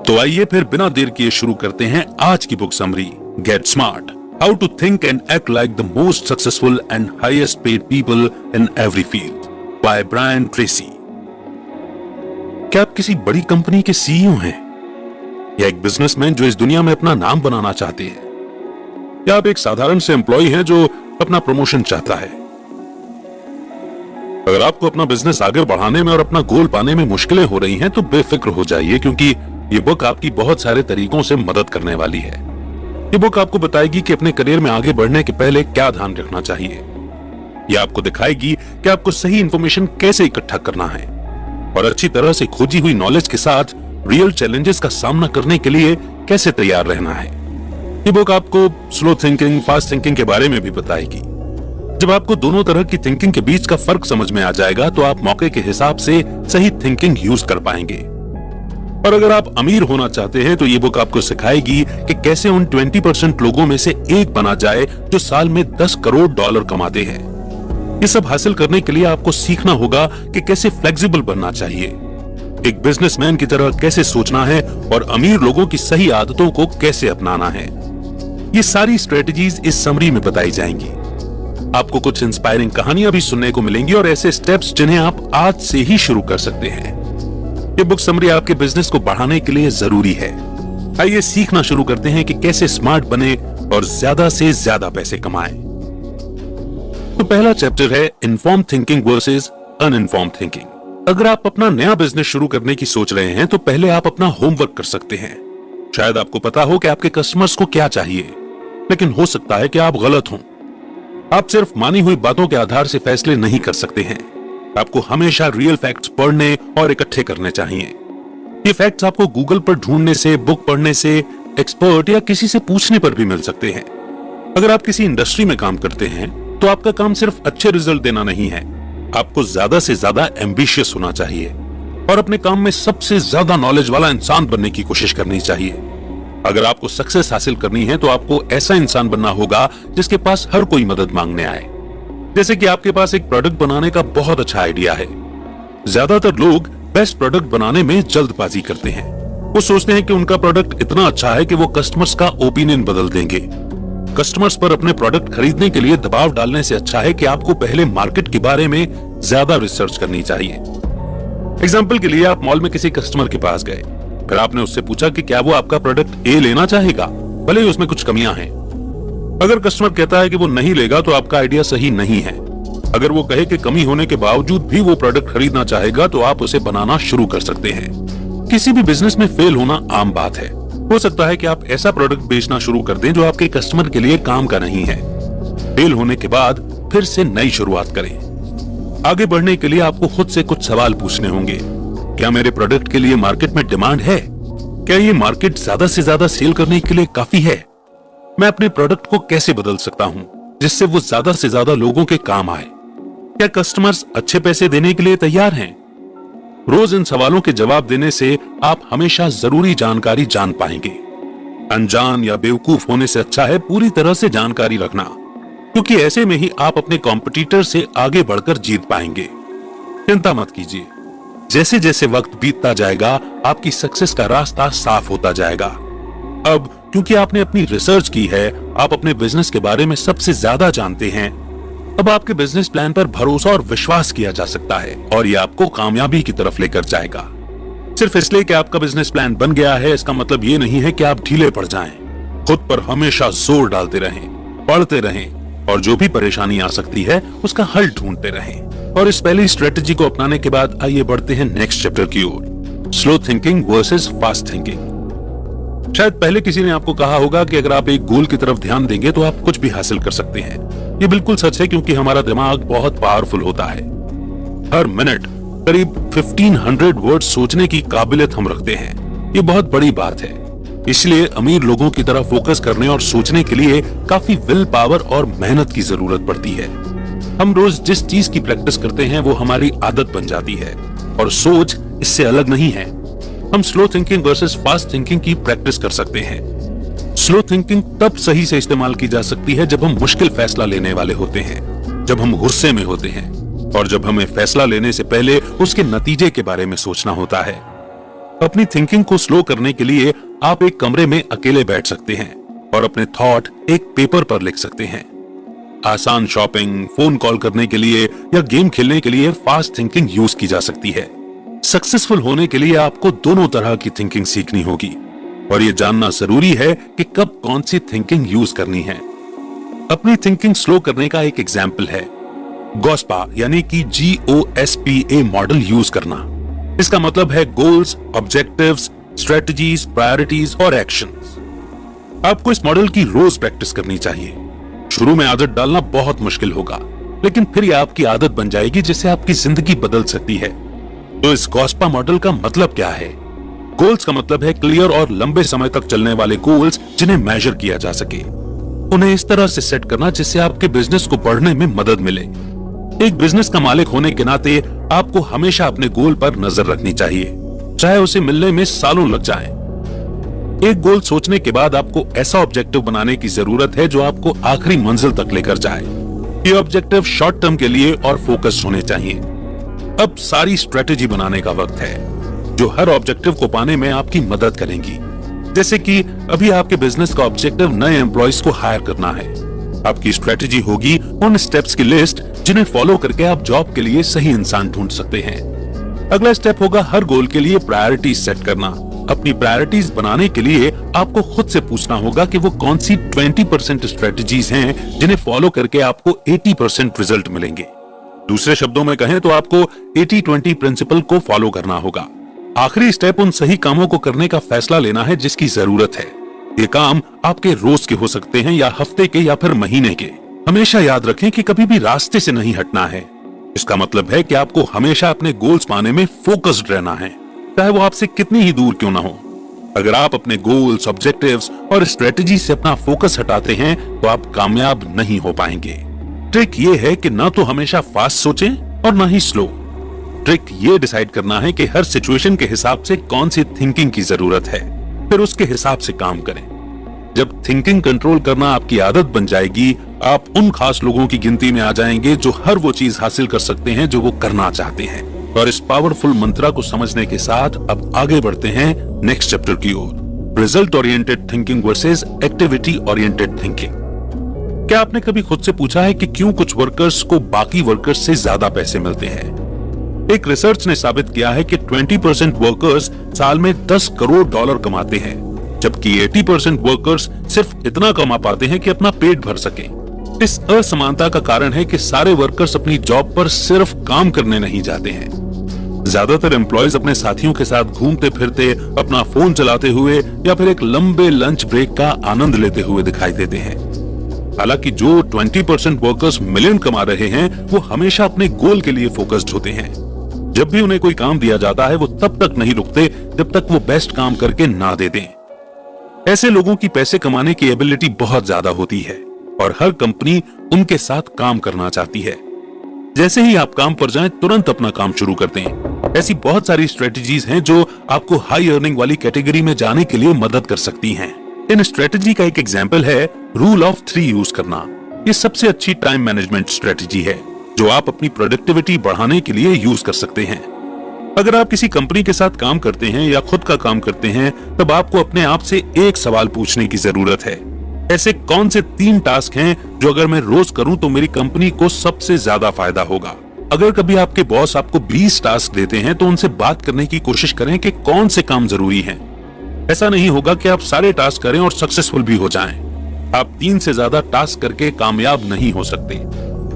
तो आइए फिर बिना देर किए शुरू करते हैं आज की book summary, get smart, how to think and act like the most successful and highest paid people in every field, by Brian Tracy. क्या आप किसी बड़ी कंपनी के सीईओ हैं, या एक बिजनेसमैन जो इस दुनिया में अपना नाम बनाना चाहते हैं, या आप एक साधारण से एम्प्लॉय हैं जो अपना प्रमोशन चाहता है? अगर आपको अपना बिजनेस आगे बढ़ाने में और अपना गोल पाने में मुश्किलें हो रही हैं तो बेफिक्र हो जाइए, क्योंकि ये बुक आपकी बहुत सारे तरीकों से मदद करने वाली है। ये बुक आपको बताएगी कि अपने करियर में आगे बढ़ने के पहले क्या ध्यान रखना चाहिए। ये आपको दिखाएगी कि आपको सही इंफॉर्मेशन कैसे इकट्ठा करना है और अच्छी तरह से खोजी हुई नॉलेज के साथ रियल चैलेंजेस का सामना करने के लिए कैसे तैयार रहना है। ये बुक आपको स्लो थिंकिंग, फास्ट थिंकिंग के बारे में भी बताएगी। जब आपको दोनों तरह की थिंकिंग के बीच का फर्क समझ में आ जाएगा तो आप मौके के हिसाब से सही थिंकिंग यूज कर पाएंगे। और अगर आप अमीर होना चाहते हैं तो ये बुक आपको सिखाएगी कि कैसे उन 20% लोगों में से एक बना जाए जो साल में 10 करोड़ डॉलर कमाते हैं। ये सब हासिल करने के लिए आपको सीखना होगा कि कैसे फ्लेक्सिबल बनना चाहिए, एक बिजनेसमैन की तरह कैसे सोचना है और अमीर लोगों की सही आदतों को कैसे अपनाना है। ये सारी स्ट्रेटजीज इस समरी में बताई जाएंगी। आपको कुछ इंस्पायरिंग कहानियां भी सुनने को मिलेंगी और ऐसे स्टेप्स जिन्हें आप आज से ही शुरू कर सकते हैं। ये बुक समरी आपके बिजनेस को बढ़ाने के लिए जरूरी है। आइए सीखना शुरू करते हैं कि कैसे स्मार्ट बने और ज्यादा से ज्यादा पैसे कमाएं। तो पहला चैप्टर है इन्फॉर्म थिंकिंग वर्सेस अनइन्फॉर्म थिंकिंग। अगर आप अपना नया बिजनेस शुरू करने की सोच रहे हैं तो पहले आप अपना होमवर्क कर सकते हैं। शायद आपको पता हो कि आपके कस्टमर्स को क्या चाहिए, लेकिन हो सकता है कि आप गलत हों। आप सिर्फ मानी हुई बातों के आधार से फैसले नहीं कर सकते हैं। आपको हमेशा रियल फैक्ट्स पढ़ने और इकट्ठे करने चाहिए। ये फैक्ट्स आपको गूगल पर ढूंढने से, बुक पढ़ने से, एक्सपर्ट या किसी से पूछने पर भी मिल सकते हैं। अगर आप किसी इंडस्ट्री में काम करते हैं तो आपका काम सिर्फ अच्छे रिजल्ट देना नहीं है, आपको ज्यादा से ज्यादा एम्बिशियस होना चाहिए और अपने काम में सबसे ज्यादा नॉलेज वाला इंसान बनने की कोशिश करनी चाहिए। अगर आपको सक्सेस हासिल करनी है तो आपको ऐसा इंसान बनना होगा जिसके पास हर कोई मदद मांगने आए। जैसे कि आपके पास एक प्रोडक्ट बनाने का बहुत अच्छा आइडिया है। ज्यादातर लोग बेस्ट प्रोडक्ट बनाने में जल्दबाजी करते हैं। वो सोचते हैं कि उनका प्रोडक्ट इतना अच्छा है कि वो कस्टमर्स का ओपिनियन बदल देंगे। कस्टमर्स पर अपने प्रोडक्ट खरीदने के लिए दबाव डालने से अच्छा है कि आपको पहले मार्केट के बारे में ज्यादा रिसर्च करनी चाहिए। एग्जाम्पल के लिए आप मॉल में किसी कस्टमर के पास गए, फिर आपने उससे पूछा कि क्या वो आपका प्रोडक्ट ए लेना चाहेगा, भले ही उसमें कुछ कमियां हैं। अगर कस्टमर कहता है कि वो नहीं लेगा तो आपका आइडिया सही नहीं है। अगर वो कहे कि कमी होने के बावजूद भी वो प्रोडक्ट खरीदना चाहेगा तो आप उसे बनाना शुरू कर सकते हैं। किसी भी बिजनेस में फेल होना आम बात है। हो सकता है कि आप ऐसा प्रोडक्ट बेचना शुरू कर दें जो आपके कस्टमर के लिए काम का नहीं है। फेल होने के बाद फिर से नई शुरुआत करें। आगे बढ़ने के लिए आपको खुद से कुछ सवाल पूछने होंगे। क्या मेरे प्रोडक्ट के लिए मार्केट में डिमांड है? क्या ये मार्केट ज्यादा से ज्यादा सेल करने के लिए काफी है? मैं अपने प्रोडक्ट को कैसे बदल सकता हूं जिससे वो ज्यादा से ज्यादा लोगों के काम आए? क्या कस्टमर्स अच्छे पैसे देने के लिए तैयार हैं? रोज इन सवालों के जवाब देने से आप हमेशा जरूरी जानकारी जान पाएंगे। अनजान या बेवकूफ होने से अच्छा है पूरी तरह से जानकारी रखना, क्योंकि ऐसे में ही आप अपने कॉम्पिटिटर से आगे बढ़कर जीत पाएंगे। चिंता मत कीजिए, जैसे जैसे वक्त बीतता जाएगा आपकी सक्सेस का रास्ता साफ होता जाएगा। अब क्योंकि आपने अपनी रिसर्च की है, आप अपने बिजनेस के बारे में सबसे ज्यादा जानते हैं। अब आपके बिजनेस प्लान पर भरोसा और विश्वास किया जा सकता है और ये आपको कामयाबी की तरफ लेकर जाएगा। सिर्फ इसलिए कि आपका बिजनेस प्लान बन गया है इसका मतलब ये नहीं है कि आप ढीले पड़ जाएं। खुद पर हमेशा जोर डालते रहें, पढ़ते रहें और जो भी परेशानी आ सकती है उसका हल ढूंढते रहें। और इस पहली स्ट्रेटेजी को अपनाने के बाद आइए बढ़ते हैं नेक्स्ट चैप्टर की ओर, slow thinking versus fast thinking. शायद पहले किसी ने आपको कहा होगा कि अगर आप एक गोल की तरफ ध्यान देंगे तो आप कुछ भी हासिल कर सकते हैं। ये बिल्कुल सच है, क्योंकि हमारा दिमाग बहुत पावरफुल होता है। हर मिनट करीब 1500 वर्ड सोचने की काबिलियत हम रखते हैं। ये बहुत बड़ी बात है। इसलिए अमीर लोगों की तरह फोकस करने और सोचने के लिए काफी विल पावर और मेहनत की जरूरत पड़ती है। हम रोज जिस चीज की प्रैक्टिस करते हैं वो हमारी आदत बन जाती है और सोच इससे अलग नहीं है। हम slow thinking versus fast thinking की प्रैक्टिस कर सकते हैं। स्लो थिंकिंग तब सही से इस्तेमाल की जा सकती है जब हम मुश्किल फैसला लेने वाले होते हैं, जब हम गुस्से में होते हैं और जब हमें फैसला लेने से पहले उसके नतीजे के बारे में सोचना होता है। अपनी थिंकिंग को स्लो करने के लिए आप एक कमरे में अकेले बैठ सकते हैं और अपने थॉट एक पेपर पर लिख सकते हैं। आसान शॉपिंग, फोन कॉल करने के लिए या गेम खेलने के लिए फास्ट थिंकिंग यूज की जा सकती है। सक्सेसफुल होने के लिए आपको दोनों तरह की थिंकिंग सीखनी होगी और यह जानना जरूरी है कि कब कौन सी थिंकिंग यूज करनी है। अपनी थिंकिंग स्लो करने का एक एग्जाम्पल है गोस्पा यानी कि GOSPA मॉडल यूज करना। इसका मतलब है गोल्स, ऑब्जेक्टिव्स, स्ट्रेटजीज, प्रायोरिटीज और एक्शंस। आपको इस मॉडल की रोज प्रैक्टिस करनी चाहिए। शुरू में आदत डालना बहुत मुश्किल होगा, लेकिन फिर यह आपकी आदत बन जाएगी जिससे आपकी जिंदगी बदल सकती है। तो इस गोस्पा मॉडल का मतलब क्या है? गोल्स का मतलब है क्लियर और लंबे समय तक चलने वाले गोल्स जिन्हें मेजर किया जा सके। उन्हें इस तरह से सेट करना जिससे आपके बिजनेस को बढ़ने में मदद मिले। एक बिजनेस का मालिक होने के नाते आपको हमेशा अपने गोल पर नजर रखनी चाहिए, चाहे उसे मिलने में सालों लग जाएं। एक गोल सोचने के बाद आपको ऐसा ऑब्जेक्टिव बनाने की जरूरत है जो आपको आखिरी मंजिल तक लेकर जाए। ये ऑब्जेक्टिव शॉर्ट टर्म के लिए और फोकस्ड होने चाहिए। अब सारी स्ट्रेटेजी बनाने का वक्त है जो हर ऑब्जेक्टिव को पाने में आपकी मदद करेंगी। जैसे कि अभी आपके बिजनेस का ऑब्जेक्टिव नए एम्प्लॉयज को हायर करना है। आपकी स्ट्रेटेजी होगी उन स्टेप्स की लिस्ट जिन्हें फॉलो करके आप जॉब के लिए सही इंसान ढूंढ सकते हैं। अगला स्टेप होगा हर गोल के लिए प्रायोरिटीज सेट करना। अपनी प्रायोरिटीज बनाने के लिए आपको खुद से पूछना होगा कि वो कौन सी 20% स्ट्रेटजीज हैं जिन्हें फॉलो करके आपको 80% रिजल्ट मिलेंगे। दूसरे शब्दों में कहें तो आपको 80-20 प्रिंसिपल को फॉलो करना होगा। आखिरी स्टेप उन सही कामों को करने का फैसला लेना है जिसकी जरूरत है। ये काम आपके रोज के हो सकते हैं या हफ्ते के या फिर महीने के। हमेशा याद रखें कि कभी भी रास्ते से नहीं हटना है। इसका मतलब है कि आपको हमेशा अपने गोल्स पाने में फोकस्ड रहना है, चाहे वो आपसे कितनी ही दूर क्यों ना हो। अगर आप अपने गोल्स, ऑब्जेक्टिव्स और स्ट्रेटजी से अपना फोकस हटाते हैं तो आप कामयाब नहीं हो पाएंगे। ट्रिक ये है कि ना तो हमेशा फास्ट सोचें और ना ही स्लो। ट्रिक ये डिसाइड करना है कि हर सिचुएशन के हिसाब से कौन सी थिंकिंग की जरूरत है, फिर उसके हिसाब से काम करें। जब थिंकिंग कंट्रोल करना आपकी आदत बन जाएगी, आप उन खास लोगों की गिनती में आ जाएंगे जो हर वो चीज हासिल कर सकते हैं जो वो करना चाहते हैं। और इस पावरफुल मंत्रा को समझने के साथ अब आगे बढ़ते हैं नेक्स्ट चैप्टर की ओर, result oriented thinking versus activity oriented thinking. क्या आपने कभी खुद से पूछा है कि क्यों कुछ वर्कर्स को बाकी वर्कर्स से ज्यादा पैसे मिलते हैं? एक रिसर्च ने साबित किया है कि 20% वर्कर्स साल में $10 करोड़ कमाते हैं, जबकि 80% वर्कर्स सिर्फ इतना कमा पाते हैं कि अपना पेट भर सकें। इस असमानता का कारण है कि सारे वर्कर्स अपनी जॉब पर सिर्फ काम करने नहीं जाते हैं। ज्यादातर एम्प्लॉयज अपने साथियों के साथ घूमते फिरते, अपना फोन चलाते हुए या फिर एक लंबे लंच ब्रेक का आनंद लेते हुए दिखाई देते हैं। हालांकि जो 20% वर्कर्स मिलियन कमा रहे हैं वो हमेशा अपने गोल के लिए फोकस्ड होते हैं। जब भी उन्हें कोई काम दिया जाता है वो तब तक नहीं रुकते जब तक वो बेस्ट काम करके ना दे दें। ऐसे लोगों की पैसे कमाने की एबिलिटी बहुत ज्यादा होती है और हर कंपनी उनके साथ काम करना चाहती है। जैसे ही आप काम पर जाएं, तुरंत अपना काम शुरू कर दें। ऐसी बहुत सारी स्ट्रेटजीज हैं जो आपको हाई अर्निंग वाली कैटेगरी में जाने के लिए मदद कर सकती हैं। इन स्ट्रेटजी का एक एग्जाम्पल है रूल ऑफ 3 यूज करना। ये सबसे अच्छी टाइम मैनेजमेंट स्ट्रेटजी है जो आप अपनी प्रोडक्टिविटी बढ़ाने के लिए यूज कर सकते हैं। अगर आप किसी कंपनी के साथ काम करते हैं या खुद का काम करते हैं, तब आपको अपने आप से एक सवाल पूछने की जरूरत है। ऐसे कौन से 3 टास्क हैं जो अगर मैं रोज करूं तो मेरी कंपनी को सबसे ज्यादा फायदा होगा? अगर कभी आपके बॉस आपको 20 टास्क देते हैं तो उनसे बात करने की कोशिश करें कि कौन से काम जरूरी हैं। ऐसा नहीं होगा कि आप सारे टास्क करें और सक्सेसफुल भी हो जाएं। आप 3 से ज्यादा टास्क करके कामयाब नहीं हो सकते।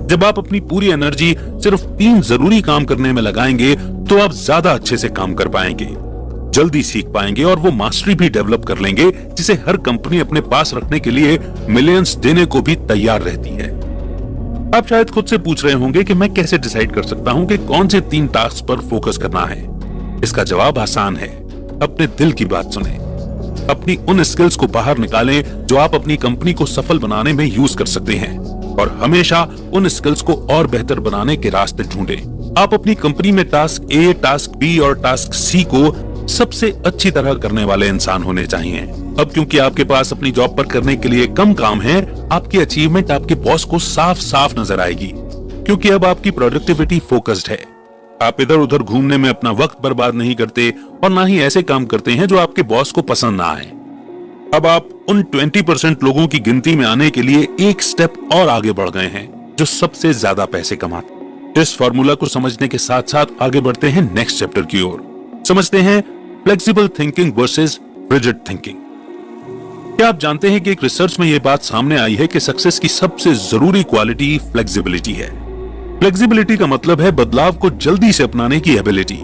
जब आप अपनी पूरी एनर्जी सिर्फ 3 जरूरी काम करने में लगाएंगे तो आप ज्यादा अच्छे से काम कर पाएंगे, जल्दी सीख पाएंगे और वो मास्टरी भी डेवलप कर लेंगे जिसे हर कंपनी अपने पास रखने के लिए मिलियंस देने को भी तैयार रहती है। आप शायद खुद से पूछ रहे होंगे कि मैं कैसे डिसाइड कर सकता हूं कि कौन से 3 टास्क पर फोकस करना है। इसका जवाब आसान है, अपने दिल की बात सुने। अपनी उन स्किल्स को बाहर निकालें जो आप अपनी कंपनी को सफल बनाने में यूज कर सकते हैं और हमेशा उन स्किल्स को और बेहतर बनाने के रास्ते ढूंढें। आप अपनी कंपनी में टास्क ए, टास्क बी और टास्क सी को सबसे अच्छी तरह करने वाले इंसान होने चाहिए। अब क्योंकि आपके पास अपनी जॉब पर करने के लिए कम काम है, आपकी अचीवमेंट आपके बॉस को साफ साफ नजर आएगी क्योंकि अब आपकी प्रोडक्टिविटी फोकस्ड है। आप इधर उधर घूमने में अपना वक्त बर्बाद नहीं करते और ना ही ऐसे काम करते हैं जो आपके बॉस को पसंद ना आए। अब आप उन 20% लोगों की गिनती में आने के लिए एक स्टेप और आगे बढ़ गए हैं जो सबसे ज्यादा पैसे कमाते। इस फॉर्मूला को समझने के साथ साथ आगे बढ़ते हैं नेक्स्ट चैप्टर की ओर। समझते हैं flexible thinking versus rigid thinking. क्या आप जानते हैं कि एक रिसर्च में यह बात सामने आई है कि सक्सेस की सबसे जरूरी क्वालिटी फ्लेक्सिबिलिटी है। फ्लेक्सिबिलिटी का मतलब है बदलाव को जल्दी से अपनाने की एबिलिटी,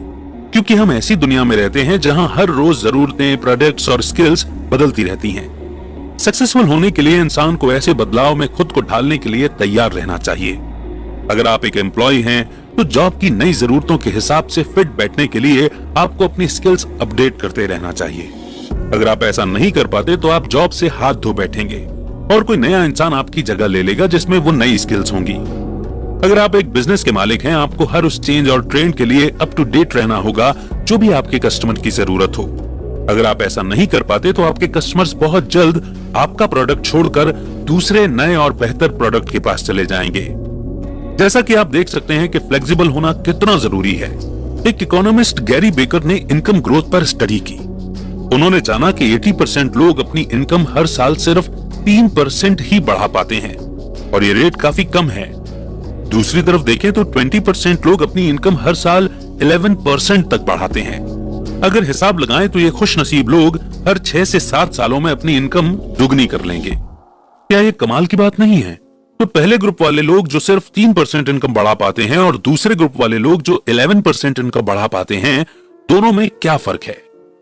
क्योंकि हम ऐसी दुनिया में रहते हैं जहां हर रोज जरूरतें, प्रोडक्ट्स और स्किल्स बदलती रहती हैं। सक्सेसफुल होने के लिए इंसान को ऐसे बदलाव में खुद को ढालने के लिए तैयार रहना चाहिए। अगर आप एक एम्प्लॉय हैं तो जॉब की नई जरूरतों के हिसाब से फिट बैठने के लिए आपको अपनी स्किल्स अपडेट करते रहना चाहिए। अगर आप ऐसा नहीं कर पाते तो आप जॉब से हाथ धो बैठेंगे और कोई नया इंसान आपकी जगह ले लेगा जिसमें वो नई स्किल्स होंगी। अगर आप एक बिजनेस के मालिक हैं, आपको हर उस चेंज और ट्रेंड के लिए अप टू डेट रहना होगा जो भी आपके कस्टमर की जरूरत हो। अगर आप ऐसा नहीं कर पाते तो आपके कस्टमर्स बहुत जल्द आपका प्रोडक्ट छोड़कर दूसरे नए और बेहतर प्रोडक्ट के पास चले जाएंगे। जैसा कि आप देख सकते हैं कि फ्लेक्सिबल होना कितना जरूरी है। एक इकोनॉमिस्ट गैरी बेकर ने इनकम ग्रोथ पर स्टडी की। उन्होंने जाना कि 80% लोग अपनी इनकम हर साल सिर्फ 3% ही बढ़ा पाते हैं और ये रेट काफी कम है। दूसरी तरफ देखें तो 20% लोग अपनी इनकम हर साल 11% तक बढ़ाते हैं। अगर हिसाब लगाएं तो ये खुशनसीब लोग हर 6 से 7 सालों में अपनी इनकम दुगनी कर लेंगे। क्या ये कमाल की बात नहीं है? तो पहले ग्रुप वाले लोग जो सिर्फ 3% इनकम बढ़ा पाते हैं और दूसरे ग्रुप वाले लोग जो 11% इनकम बढ़ा पाते हैं, दोनों में क्या फर्क है?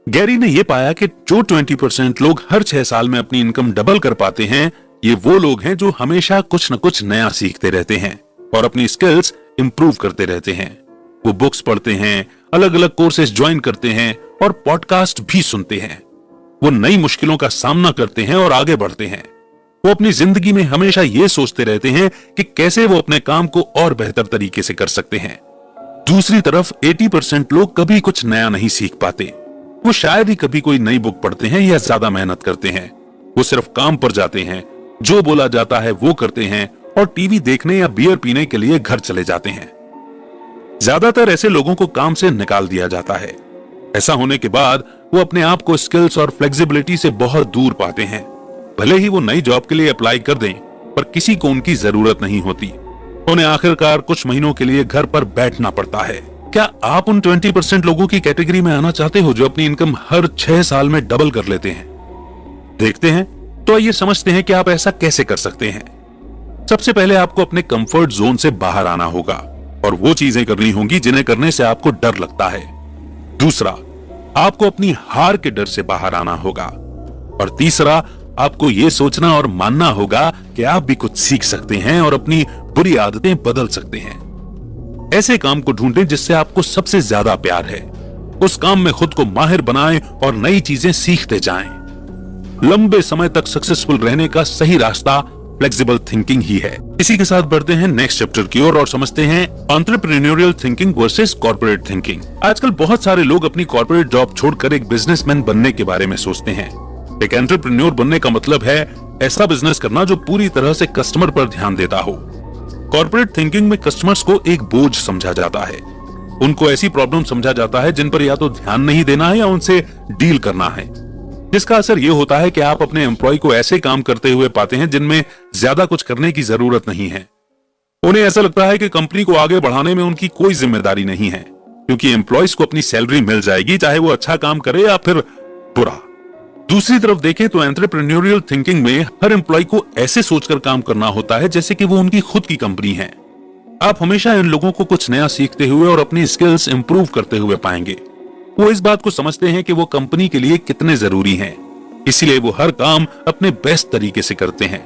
गैरी ने यह पाया कि जो 20% लोग हर 6 साल में अपनी इनकम डबल कर पाते हैं, ये वो लोग हैं जो हमेशा कुछ न कुछ नया सीखते रहते हैं और अपनी स्किल्स इंप्रूव करते रहते हैं। वो बुक्स पढ़ते हैं, अलग अलग कोर्सेज ज्वाइन करते हैं और पॉडकास्ट भी सुनते हैं। वो नई मुश्किलों का सामना करते हैं और आगे बढ़ते हैं। वो अपनी जिंदगी में हमेशा ये सोचते रहते हैं कि कैसे वो अपने काम को और बेहतर तरीके से कर सकते हैं। दूसरी तरफ 80% लोग कभी कुछ नया नहीं सीख पाते। वो शायद ही कभी कोई नई बुक पढ़ते हैं या ज्यादा मेहनत करते हैं। वो सिर्फ काम पर जाते हैं, जो बोला जाता है वो करते हैं और टीवी देखने या बियर पीने के लिए घर चले जाते हैं। ज्यादातर ऐसे लोगों को काम से निकाल दिया जाता है। ऐसा होने के बाद वो अपने आप को स्किल्स और फ्लेक्सिबिलिटी से बहुत दूर पाते हैं। भले ही वो नई जॉब के लिए अप्लाई कर दें, पर किसी को उनकी जरूरत नहीं होती। उन्हें आखिरकार कुछ महीनों के लिए घर पर बैठना पड़ता है। क्या आप उन 20% लोगों की कैटेगरी में आना चाहते हो जो अपनी इनकम हर 6 साल में डबल कर लेते हैं? देखते हैं तो आइए समझते हैं कि आप ऐसा कैसे कर सकते हैं। सबसे पहले आपको अपने कंफर्ट जोन से बाहर आना होगा और वो चीजें करनी होंगी जिन्हें करने से आपको डर लगता है। दूसरा, आपको अपनी हार के डर से बाहर आना होगा और तीसरा, आपको यह सोचना और मानना होगा कि आप भी कुछ सीख सकते हैं और अपनी बुरी आदतें बदल सकते हैं। ऐसे काम को ढूंढें जिससे आपको सबसे ज्यादा प्यार है। उस काम में खुद को माहिर बनाएं और नई चीजें सीखते जाएं। लंबे समय तक सक्सेसफुल रहने का सही रास्ता फ्लेक्सिबल थिंकिंग ही है। इसी के साथ बढ़ते हैं नेक्स्ट चैप्टर की ओर और समझते हैं entrepreneurial thinking versus corporate thinking. आजकल बहुत सारे लोग अपनी कॉर्पोरेट जॉब छोड़कर एक बिजनेसमैन बनने के बारे में सोचते हैं। एक एंटरप्रेन्योर बनने का मतलब है ऐसा बिजनेस करना जो पूरी तरह से कस्टमर पर ध्यान देता हो। कॉर्पोरेट थिंकिंग में कस्टमर्स को एक बोझ समझा जाता है। उनको ऐसी प्रॉब्लम समझा जाता है जिन पर या तो ध्यान नहीं देना है या उनसे डील करना है, जिसका असर यह होता है कि आप अपने एम्प्लॉय को ऐसे काम करते हुए पाते हैं जिनमें ज्यादा कुछ करने की जरूरत नहीं है। उन्हें ऐसा लगता है कि कंपनी को आगे बढ़ाने में उनकी कोई जिम्मेदारी नहीं है, क्योंकि एम्प्लॉयज को अपनी सैलरी मिल जाएगी चाहे वो अच्छा काम करे या फिर बुरा। दूसरी तरफ देखें तो एंटरप्रेन्योरियल थिंकिंग में हर एम्प्लॉय को ऐसे सोचकर काम करना होता है जैसे कि वो उनकी खुद की कंपनी है। आप हमेशा इन लोगों को कुछ नया सीखते हुए और अपनी स्किल्स इंप्रूव करते हुए पाएंगे। वो इस बात को समझते हैं कि वो कंपनी के लिए कितने जरूरी हैं, इसलिए वो हर काम अपने बेस्ट तरीके से करते हैं।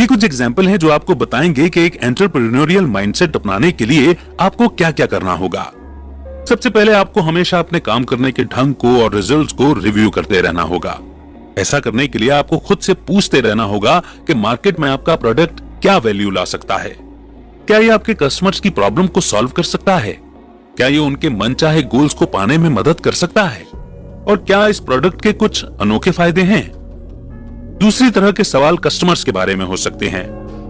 ये कुछ एग्जाम्पल हैं जो आपको बताएंगे कि एक एंटरप्रेन्योरियल माइंडसेट अपनाने के लिए आपको क्या क्या करना होगा। सबसे पहले आपको हमेशा अपने काम करने के ढंग को और रिजल्ट्स को रिव्यू करते रहना होगा। ऐसा करने के लिए आपको खुद से पूछते रहना होगा कि मार्केट में आपका प्रोडक्ट क्या वैल्यू ला सकता है। क्या ये आपके कस्टमर्स की प्रॉब्लम को सॉल्व कर सकता है? क्या ये उनके मनचाहे गोल्स को पाने में मदद कर सकता है? और क्या इस प्रोडक्ट के कुछ अनोखे फायदे हैं? दूसरी तरह के सवाल कस्टमर्स के बारे में हो सकते हैं।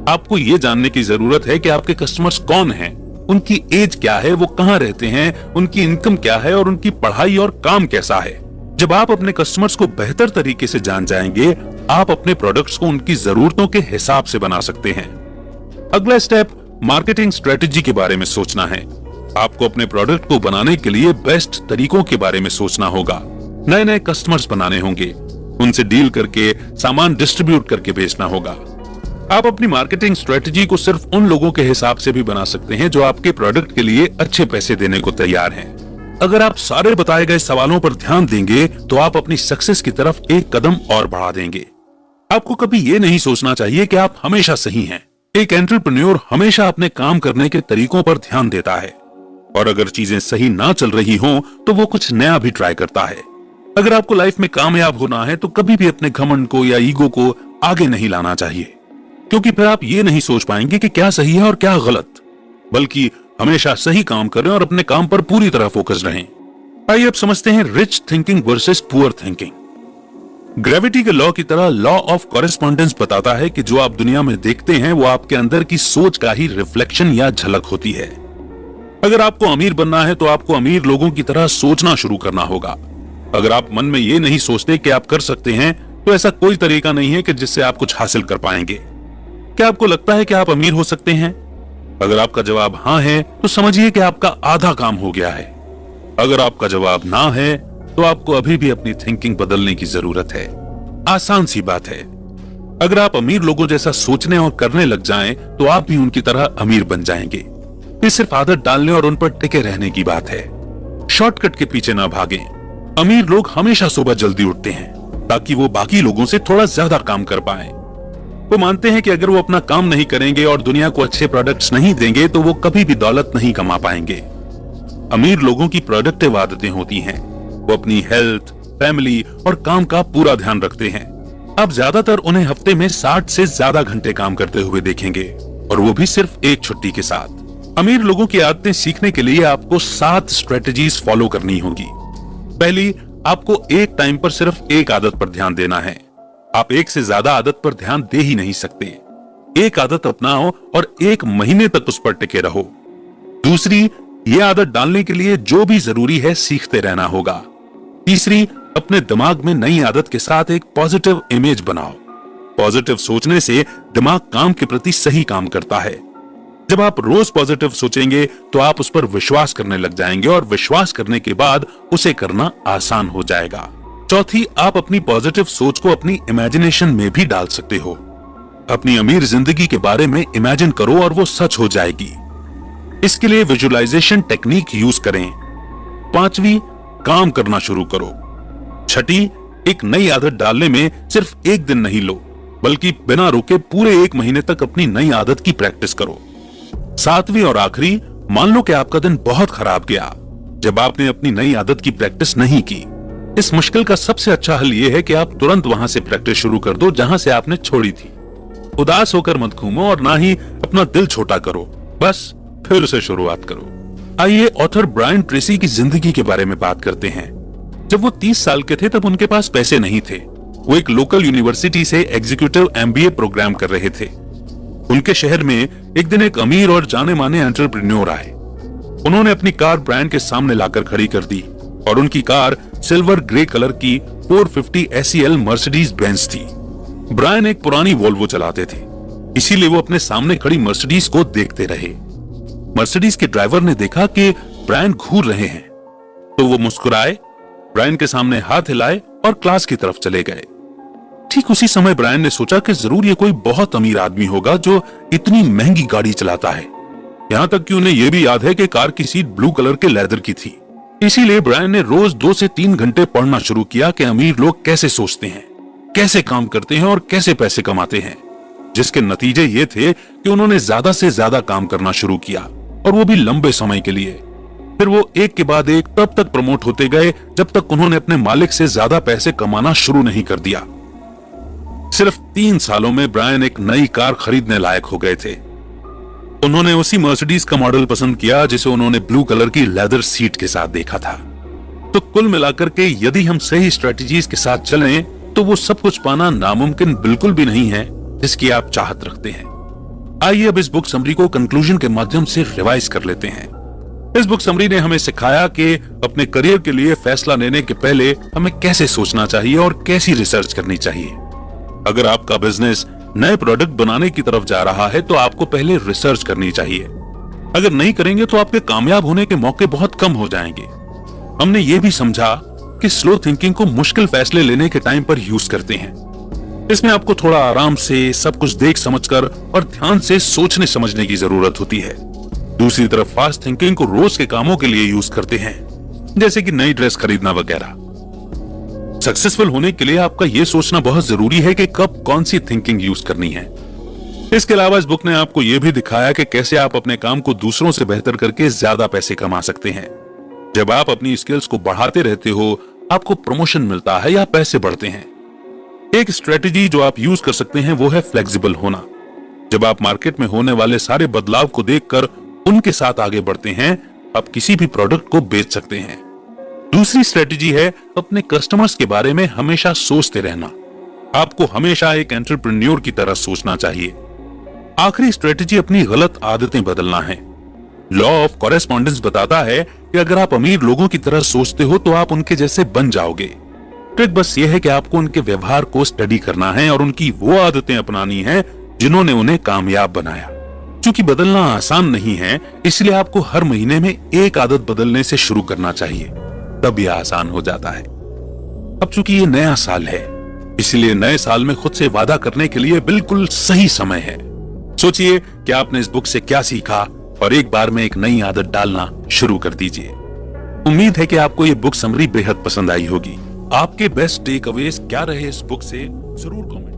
आपको ये जानने की जरूरत है कि आपके कस्टमर्स कौन हैं उनकी एज क्या है, वो कहाँ रहते हैं, उनकी इनकम क्या है और उनकी पढ़ाई और काम कैसा है। जब आप अपने कस्टमर्स को बेहतर तरीके से जान जाएंगे, आप अपने प्रोडक्ट्स को उनकी जरूरतों के हिसाब से बना सकते हैं। अगला स्टेप मार्केटिंग स्ट्रेटेजी के बारे में सोचना है। आपको अपने प्रोडक्ट को बनाने के लिए बेस्ट तरीकों के बारे में सोचना होगा। नए नए कस्टमर्स बनाने होंगे, उनसे डील करके सामान डिस्ट्रीब्यूट करके बेचना होगा। आप अपनी मार्केटिंग स्ट्रेटेजी को सिर्फ उन लोगों के हिसाब से भी बना सकते हैं जो आपके प्रोडक्ट के लिए अच्छे पैसे देने को तैयार हैं। अगर आप सारे बताए गए सवालों पर ध्यान देंगे तो आप अपनी सक्सेस की तरफ एक कदम और बढ़ा देंगे। आपको कभी ये नहीं सोचना चाहिए कि आप हमेशा सही हैं। एक एंटरप्रेन्योर हमेशा अपने काम करने के तरीकों पर ध्यान देता है, और अगर चीजें सही ना चल रही हों तो वो कुछ नया भी ट्राई करता है। अगर आपको लाइफ में कामयाब होना है तो कभी भी अपने घमंड को या ईगो को आगे नहीं लाना चाहिए, क्योंकि फिर आप ये नहीं सोच पाएंगे कि क्या सही है और क्या गलत, बल्कि हमेशा सही काम करें और अपने काम पर पूरी तरह फोकस रहें। आइए अब समझते हैं rich thinking versus poor thinking. Gravity के लॉ की तरह लॉ ऑफ कॉरेस्पॉन्डेंस बताता है कि जो आप दुनिया में देखते हैं वो आपके अंदर की सोच का ही रिफ्लेक्शन या झलक होती है। अगर आपको अमीर बनना है तो आपको अमीर लोगों की तरह सोचना शुरू करना होगा। अगर आप मन में ये नहीं सोचते कि आप कर सकते हैं तो ऐसा कोई तरीका नहीं है कि जिससे आप कुछ हासिल कर पाएंगे। क्या आपको लगता है कि आप अमीर हो सकते हैं? अगर आपका जवाब हाँ है तो समझिए कि आपका आधा काम हो गया है। अगर आपका जवाब ना है तो आपको अभी भी अपनी थिंकिंग बदलने की जरूरत है। आसान सी बात है। अगर आप अमीर लोगों जैसा सोचने और करने लग जाएं तो आप भी उनकी तरह अमीर बन जाएंगे। ये सिर्फ आदत डालने और उन पर टिके रहने की बात है। शॉर्टकट के पीछे ना भागें। अमीर लोग हमेशा सुबह जल्दी उठते हैं ताकि वो बाकी लोगों से थोड़ा ज्यादा काम कर पाएं। वो मानते हैं कि अगर वो अपना काम नहीं करेंगे और दुनिया को अच्छे प्रोडक्ट्स नहीं देंगे तो वो कभी भी दौलत नहीं कमा पाएंगे। अमीर लोगों की प्रोडक्टिव आदतें होती हैं। वो अपनी हेल्थ, फैमिली और काम का पूरा ध्यान रखते हैं। आप ज्यादातर उन्हें हफ्ते में 60 से ज्यादा घंटे काम करते हुए देखेंगे, और वो भी सिर्फ एक छुट्टी के साथ। अमीर लोगों की आदतें सीखने के लिए आपको 7 स्ट्रेटजीज फॉलो करनी होगी। पहली, आपको एक टाइम पर सिर्फ एक आदत पर ध्यान देना है। आप एक से ज्यादा आदत पर ध्यान दे ही नहीं सकते। एक आदत अपनाओ और 1 महीने तक उस पर टिके रहो। दूसरी, ये आदत डालने के लिए जो भी जरूरी है सीखते रहना होगा। तीसरी, अपने दिमाग में नई आदत के साथ एक पॉजिटिव इमेज बनाओ। पॉजिटिव सोचने से दिमाग काम के प्रति सही काम करता है। जब आप रोज पॉजिटिव सोचेंगे तो आप उस पर विश्वास करने लग जाएंगे, और विश्वास करने के बाद उसे करना आसान हो जाएगा। चौथी, आप अपनी पॉजिटिव सोच को अपनी इमेजिनेशन में भी डाल सकते हो। अपनी अमीर जिंदगी के बारे में इमेजिन करो और वो सच हो जाएगी। इसके लिए विजुअलाइजेशन टेक्निक यूज करें। पांचवी, काम करना शुरू करो। छठी, एक नई आदत डालने में सिर्फ एक दिन नहीं लो, बल्कि बिना रुके पूरे 1 महीने तक अपनी नई आदत की प्रैक्टिस करो। सातवीं और आखिरी, मान लो कि आपका दिन बहुत खराब गया जब आपने अपनी नई आदत की प्रैक्टिस नहीं की। इस मुश्किल का सबसे अच्छा हल यह है कि आप तुरंत वहां से प्रैक्टिस शुरू कर दो जहां से आपने छोड़ी थी। उदास होकर मत घूमो और ना ही अपना दिल छोटा करो, बस फिर से शुरुआत करो। आइए ऑथर ब्रायन ट्रेसी की जिंदगी के बारे में बात करते हैं। जब वो 30 साल के थे तब उनके पास पैसे नहीं थे। वो एक लोकल यूनिवर्सिटी से एग्जीक्यूटिव MBA प्रोग्राम कर रहे थे। उनके शहर में एक दिन एक अमीर और जाने माने एंटरप्रेन्योर आए। उन्होंने अपनी कार ब्रायन के सामने लाकर खड़ी कर दी, और उनकी कार सिल्वर ग्रे कलर की 450 SEL मर्सिडीज बेंज थी। ब्रायन एक पुरानी वोल्वो चलाते थे, इसीलिए वो अपने सामने खड़ी मर्सिडीज को देखते रहे। मर्सिडीज के ड्राइवर ने देखा कि ब्रायन घूर रहे हैं, तो वो मुस्कुराए, ब्रायन के सामने हाथ हिलाए और क्लास की तरफ चले गए। ठीक उसी समय ब्रायन ने सोचा कि जरूर ये कोई बहुत अमीर आदमी होगा जो इतनी महंगी गाड़ी चलाता है। यहाँ तक कि उन्हें यह भी याद है कि कार की सीट ब्लू कलर के लेदर की थी। इसीलिए ब्रायन ने रोज 2 से 3 घंटे पढ़ना शुरू किया कि अमीर लोग कैसे सोचते हैं, कैसे काम करते हैं और कैसे पैसे कमाते हैं, जिसके नतीजे ये थे कि उन्होंने ज्यादा से ज्यादा काम करना शुरू किया, और वो भी लंबे समय के लिए। फिर वो एक के बाद एक तब तक प्रमोट होते गए जब तक उन्होंने अपने मालिक से ज्यादा पैसे कमाना शुरू नहीं कर दिया। सिर्फ 3 सालों में ब्रायन एक नई कार खरीदने लायक हो गए थे। उन्होंने उसी मर्सिडीज का मॉडल पसंद किया जिसे उन्होंने ब्लू कलर की लेदर सीट के साथ देखा था। तो कुल मिलाकर के यदि हम सही स्ट्रेटजीज के साथ चलें तो वो सब कुछ पाना नामुमकिन बिल्कुल भी नहीं है जिसकी आप चाहत रखते हैं। आइए अब इस बुक समरी को कंक्लूजन के माध्यम से रिवाइज कर लेते हैं। इस बुक समरी ने हमें सिखाया कि अपने करियर के लिए फैसला लेने के पहले हमें कैसे सोचना चाहिए और कैसी रिसर्च करनी चाहिए। अगर आपका बिजनेस नए प्रोडक्ट बनाने की तरफ जा रहा है तो आपको पहले रिसर्च करनी चाहिए। अगर नहीं करेंगे तो आपके कामयाब होने के मौके बहुत कम हो जाएंगे। हमने ये भी समझा कि स्लो थिंकिंग को मुश्किल फैसले लेने के टाइम पर यूज करते हैं। इसमें आपको थोड़ा आराम से सब कुछ देख समझकर और ध्यान से सोचने समझने की जरूरत होती है। दूसरी तरफ फास्ट थिंकिंग को रोज के कामों के लिए यूज करते हैं, जैसे कि नई ड्रेस खरीदना वगैरह। सक्सेसफुल होने के लिए आपका यह सोचना बहुत जरूरी है कि कब कौन सी थिंकिंग यूज करनी है। इसके अलावा इस बुक ने आपको यह भी दिखाया कि कैसे आप अपने काम को दूसरों से बेहतर करके ज्यादा पैसे कमा सकते हैं। जब आप अपनी स्किल्स को बढ़ाते रहते हो, आपको प्रमोशन मिलता है या पैसे बढ़ते हैं। एक स्ट्रेटेजी जो आप यूज कर सकते हैं वो है फ्लेक्सिबल होना। जब आप मार्केट में होने वाले सारे बदलाव को देखकर उनके साथ आगे बढ़ते हैं, आप किसी भी प्रोडक्ट को बेच सकते हैं। दूसरी स्ट्रेटेजी है अपने कस्टमर्स के बारे में हमेशा सोचते रहना। आपको हमेशा एक एंटरप्रेन्योर की तरह सोचना चाहिए। आखिरी स्ट्रेटेजी अपनी गलत आदतें बदलना है। लॉ ऑफ कॉरेस्पॉन्डेंस बताता है कि अगर आप अमीर लोगों की तरह सोचते हो तो आप उनके जैसे बन जाओगे। ट्रिक बस यह है कि आपको उनके व्यवहार को स्टडी करना है और उनकी वो आदतें अपनानी है जिन्होंने उन्हें कामयाब बनाया। क्योंकि बदलना आसान नहीं है, इसलिए आपको हर महीने में एक आदत बदलने से शुरू करना चाहिए, तब यह आसान हो जाता है। अब चूंकि ये नया साल है, इसलिए नए साल में खुद से वादा करने के लिए बिल्कुल सही समय है। सोचिए कि आपने इस बुक से क्या सीखा और एक बार में एक नई आदत डालना शुरू कर दीजिए। उम्मीद है कि आपको ये बुक समरी बेहद पसंद आई होगी। आपके बेस्ट टेक अवेज क्या रहे इस बुक से, जरूर कमेंट